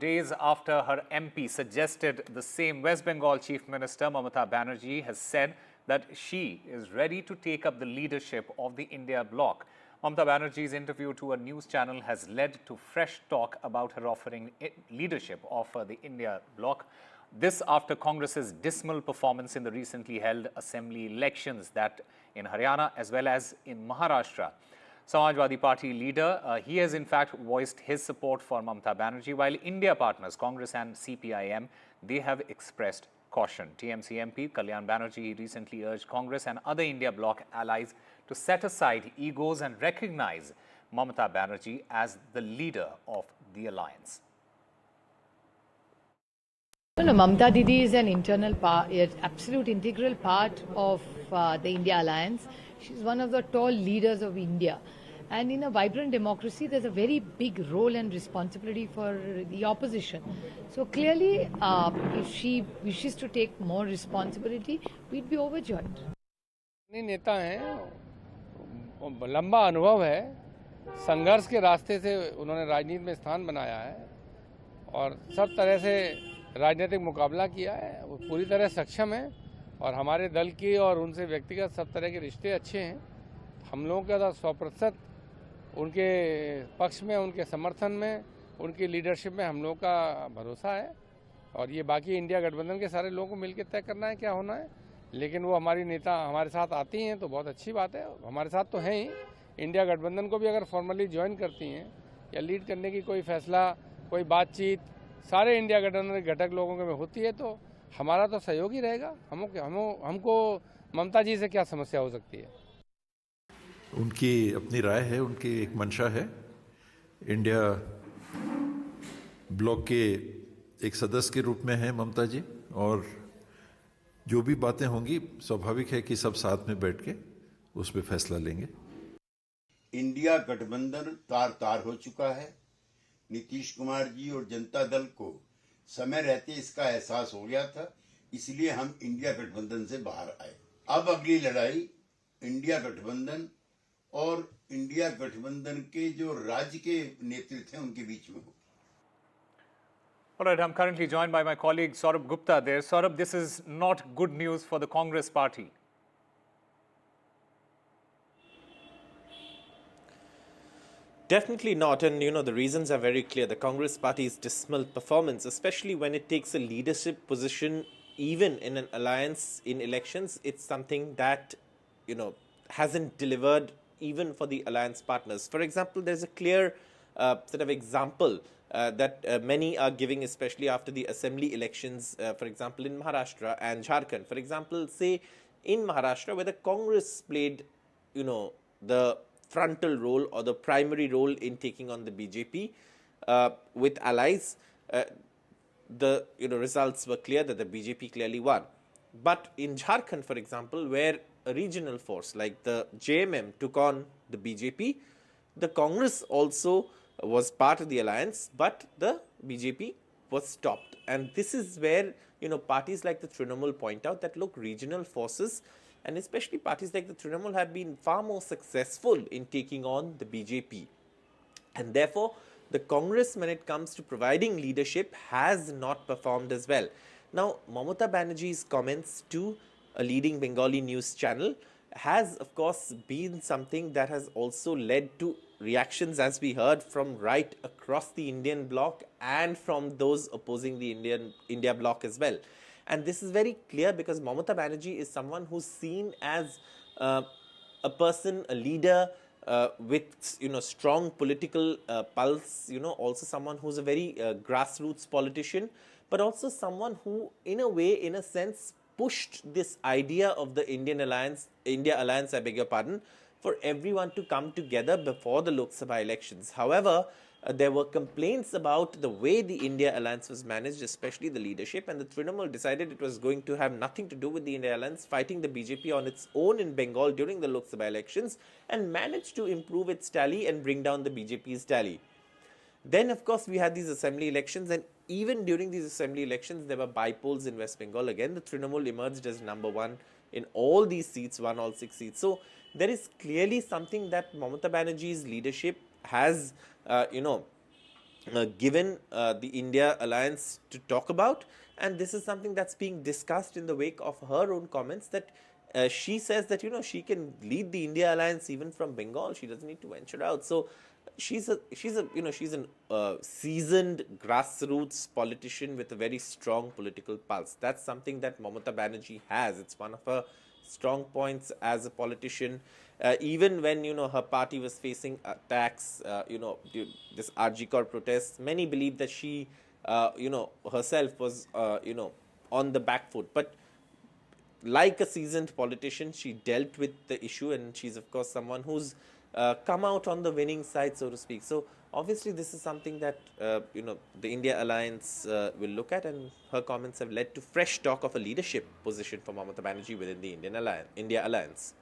days after her MP suggested the same, West Bengal Chief Minister Mamata Banerjee has said that she is ready to take up the leadership of the India Bloc. Mamata Banerjee's interview to a news channel has led to fresh talk about her offering leadership of the India Bloc. This after Congress's dismal performance in the recently held assembly elections that in Haryana as well as in Maharashtra. Samajwadi Party leader, he has in fact voiced his support for Mamata Banerjee, while India partners, Congress and CPIM, they have expressed caution. TMC MP Kalyan Banerjee recently urged Congress and other India Bloc allies to set aside egos and recognize Mamata Banerjee as the leader of the alliance. No, Mamata Didi is an absolute integral part of the India Alliance. She's one of the tall leaders of India. And in a vibrant democracy, there's a very big role and responsibility for the opposition. So clearly, if she wishes to take more responsibility, we'd be overjoyed. नेता हैं, लंबा अनुभव है, संघर्ष के रास्ते से उन्होंने राजनीति में स्थान बनाया है और सब तरह से राजनीतिक मुकाबला किया है, वो पूरी तरह सक्षम है और हमारे दल की और उनसे व्यक्तिगत सब तरह के रिश्ते अच्छे हैं। हम लोगों का 100% उनके पक्ष में, उनके समर्थन में, उनकी लीडरशिप में हम लोगों का भरोसा है और ये बाकी इंडिया गठबंधन के सारे लोगों को मिलकर तय करना है क्या होना है, लेकिन वो हमारी नेता हमारे साथ आती हैं तो बहुत अच्छी बात है। हमारे साथ तो हैं ही, इंडिया गठबंधन को भी अगर फॉर्मली ज्वाइन करती हैं या लीड करने की कोई फैसला, कोई बातचीत सारे इंडिया गठबंधन के घटक लोगों के में होती है तो हमारा तो सहयोग ही रहेगा। हमको ममता जी से क्या समस्या हो सकती है? उनकी अपनी राय है, उनकी एक मंशा है। इंडिया ब्लॉक के एक सदस्य के रूप में है ममता जी और जो भी बातें होंगी स्वाभाविक है कि सब साथ में बैठ के उस पर फैसला लेंगे। इंडिया गठबंधन तार तार हो चुका है। नीतीश कुमार जी और जनता दल को समय रहते इसका एहसास हो गया था, इसलिए हम इंडिया गठबंधन से बाहर आए। अब अगली लड़ाई इंडिया गठबंधन और इंडिया गठबंधन के जो राज्य के नेतृत्व हैं उनके बीच में होगी। All right, I'm currently joined by my colleague Saurabh Gupta there. Saurabh, this is not good news for the Congress party. Definitely not, and the reasons are very clear. The Congress party's dismal performance, especially when it takes a leadership position, even in an alliance in elections, it's something that, hasn't delivered even for the alliance partners. For example, there's a clear sort of example that many are giving, especially after the assembly elections, for example, in Maharashtra and Jharkhand. For example, say in Maharashtra, where the Congress played, the frontal role or the primary role in taking on the BJP with allies, the results were clear that the BJP clearly won. But in Jharkhand, for example, where a regional force like the JMM took on the BJP, the Congress also was part of the alliance, but the BJP was stopped. And this is where parties like the Trinamool point out that, look, regional forces and especially parties like the Trinamool have been far more successful in taking on the BJP. And therefore, the Congress, when it comes to providing leadership, has not performed as well. Now, Mamata Banerjee's comments to a leading Bengali news channel has, of course, been something that has also led to reactions, as we heard, from right across the Indian bloc and from those opposing the India bloc as well. And this is very clear because Mamata Banerjee is someone who's seen as a person, a leader with strong political pulse, also someone who's a very grassroots politician, but also someone who, in a way, in a sense, pushed this idea of the India Alliance, I beg your pardon, for everyone to come together before the Lok Sabha elections. However, there were complaints about the way the India Alliance was managed, especially the leadership, and the Trinamool decided it was going to have nothing to do with the India Alliance, fighting the BJP on its own in Bengal during the Lok Sabha elections, and managed to improve its tally and bring down the BJP's tally. Then, of course, we had these assembly elections, and even during these assembly elections, there were bypolls in West Bengal. Again, the Trinamool emerged as number one in all these seats, won all 6 seats. So, there is clearly something that Mamata Banerjee's leadership has, given the India alliance to talk about, and this is something that's being discussed in the wake of her own comments that she says that she can lead the India alliance even from Bengal. She doesn't need to venture out. So she's a she's an seasoned grassroots politician with a very strong political pulse. That's something that Mamata Banerjee has. It's one of her strong points as a politician. Even when her party was facing attacks, this RG Kar protests, many believe that she herself was on the back foot. But like a seasoned politician, she dealt with the issue, and she's of course someone who's come out on the winning side, so to speak. So obviously this is something that the India alliance will look at, and her comments have led to fresh talk of a leadership position for Mamata Banerjee within the India alliance.